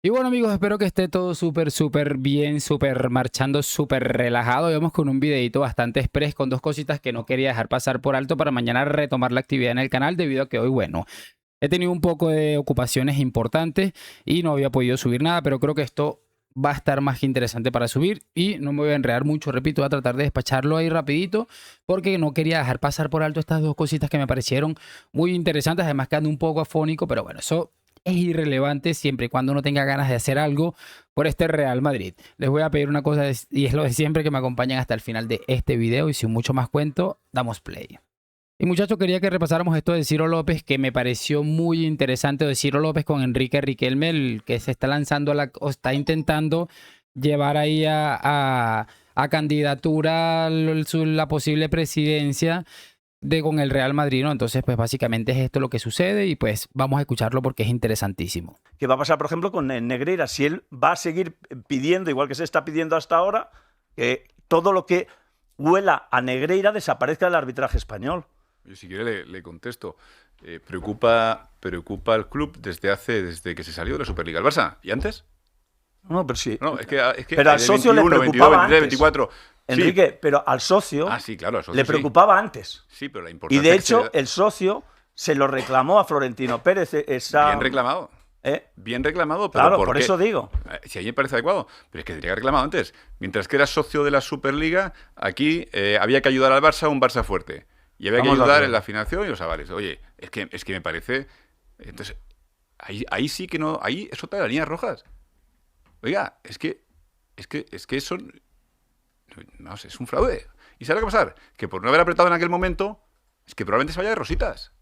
Y bueno amigos, espero que esté todo súper bien, súper marchando, súper relajado. Y vamos con un videito bastante express con dos cositas que no quería dejar pasar por alto para mañana retomar la actividad en el canal debido a que hoy, bueno, he tenido un poco de ocupaciones importantes y no había podido subir nada, pero creo que esto va a estar más que interesante para subir y no me voy a enredar mucho, repito, voy a tratar de despacharlo ahí rapidito porque no quería dejar pasar por alto estas dos cositas que me parecieron muy interesantes, además que ando un poco afónico, pero bueno, eso es irrelevante siempre y cuando uno tenga ganas de hacer algo por este Real Madrid. Les voy a pedir una cosa y es lo de siempre, que me acompañen hasta el final de este video y sin mucho más cuento, damos play. Y muchachos, quería que repasáramos esto de Ciro López, que me pareció muy interesante, de Ciro López con Enrique Riquelme, el que se está lanzando o está intentando llevar ahí a candidatura la posible presidencia con el Real Madrid, ¿no? Entonces, pues básicamente es esto lo que sucede y pues vamos a escucharlo porque es interesantísimo. ¿Qué va a pasar, por ejemplo, con Negreira? Si él va a seguir pidiendo, igual que se está pidiendo hasta ahora, que todo lo que huela a Negreira desaparezca del arbitraje español. Yo si quiere le contesto. Preocupa al club desde que se salió de la Superliga. ¿El Barça? ¿Y antes? No, pero sí. No, es que pero al socio 21, le preocupaba 22, 23, antes. 24. Enrique, sí. pero al socio, sí, claro, al socio le preocupaba antes. Sí, pero la importancia. Y de hecho, el socio se lo reclamó a Florentino Pérez. Bien reclamado. Bien reclamado, pero claro, por eso digo. Si a mí me parece adecuado, pero es que tendría que haber reclamado antes. Mientras que era socio de la Superliga, aquí había que ayudar al Barça a un Barça fuerte. Y había que ayudar en la financiación y los avales. Oye, es que me parece. Entonces, ahí sí que no. Ahí es otra de las líneas rojas. Oiga, es que eso. No sé, es un fraude. ¿Y sabe lo que va a pasar? Que por no haber apretado en aquel momento, es que probablemente se vaya de rositas.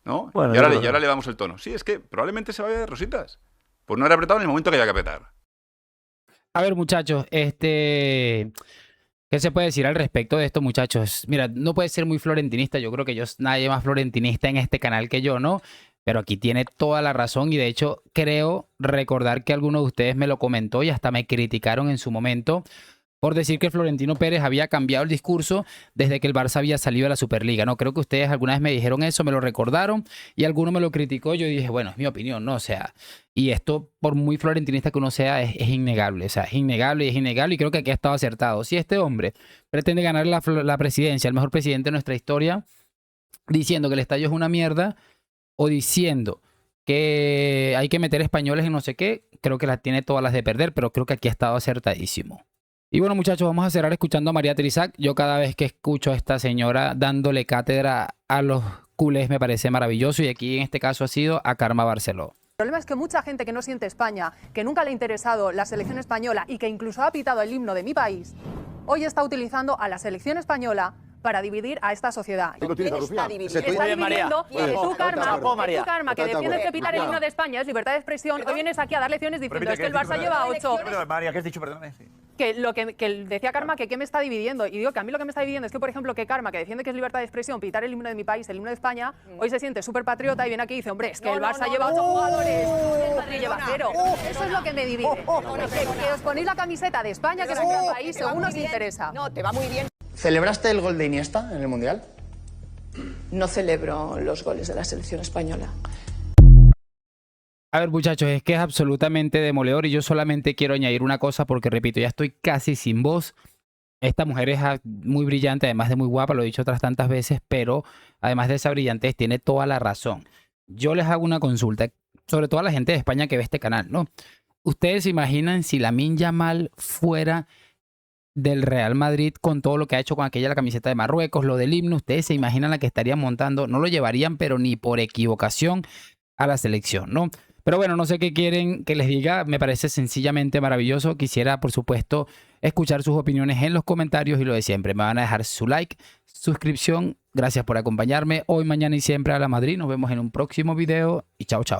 ¿No? Bueno, y ahora le damos el tono. Sí, es que probablemente se vaya de rositas. Por no haber apretado en el momento que haya que apretar. A ver, muchachos, ¿qué se puede decir al respecto de esto, muchachos? Mira, no puede ser muy florentinista. Yo creo que nadie más florentinista en este canal que yo, ¿no? Pero aquí tiene toda la razón y de hecho creo recordar que alguno de ustedes me lo comentó y hasta me criticaron en su momento por decir que Florentino Pérez había cambiado el discurso desde que el Barça había salido de la Superliga. No, creo que ustedes alguna vez me dijeron eso, me lo recordaron y alguno me lo criticó. Yo dije, bueno, es mi opinión, ¿no? O sea, y esto, por muy florentinista que uno sea, es innegable. O sea, es innegable y creo que aquí ha estado acertado. Si este hombre pretende ganar la presidencia, el mejor presidente de nuestra historia, diciendo que el estadio es una mierda o diciendo que hay que meter españoles en no sé qué, creo que tiene todas las de perder, pero creo que aquí ha estado acertadísimo. Y bueno, muchachos, vamos a cerrar escuchando a María Trizac. Yo cada vez que escucho a esta señora dándole cátedra a los culés me parece maravilloso y aquí en este caso ha sido a Carme Barceló. El problema es que mucha gente que no siente España, que nunca le ha interesado la selección española y que incluso ha pitado el himno de mi país, hoy está utilizando a la selección española para dividir a esta sociedad. ¿Quién está dividiendo? Está dividiendo que tú, Karma, que defiendes que pitar el himno de España es libertad de expresión, hoy vienes aquí a dar lecciones diciendo es que el Barça lleva 8. María, ¿qué has dicho? Perdóname. Que decía Karma que qué me está dividiendo. Y digo que a mí lo que me está dividiendo es que, por ejemplo, que Karma, que defiende que es libertad de expresión, pitar el himno de mi país, el himno de España, hoy se siente súper patriota y viene aquí y dice, hombre, es que el Barça lleva 8 jugadores y el Madrid lleva 0. Eso es lo que me divide. Que os ponéis la camiseta de España, que es un gran país, según os interesa. No, te va muy bien. ¿Celebraste el gol de Iniesta en el Mundial? No celebro los goles de la selección española. A ver, muchachos, es que es absolutamente demoledor y yo solamente quiero añadir una cosa porque, repito, ya estoy casi sin voz. Esta mujer es muy brillante, además de muy guapa, lo he dicho otras tantas veces, pero además de esa brillantez tiene toda la razón. Yo les hago una consulta, sobre todo a la gente de España que ve este canal, ¿no? ¿Ustedes se imaginan si Lamine Yamal fuera del Real Madrid con todo lo que ha hecho con la camiseta de Marruecos, lo del himno? ¿Ustedes se imaginan la que estarían montando? No lo llevarían, pero ni por equivocación a la selección, ¿no? Pero bueno, no sé qué quieren que les diga, me parece sencillamente maravilloso. Quisiera, por supuesto, escuchar sus opiniones en los comentarios y lo de siempre. Me van a dejar su like, suscripción. Gracias por acompañarme hoy, mañana y siempre a la Madrid. Nos vemos en un próximo video y chao, chao.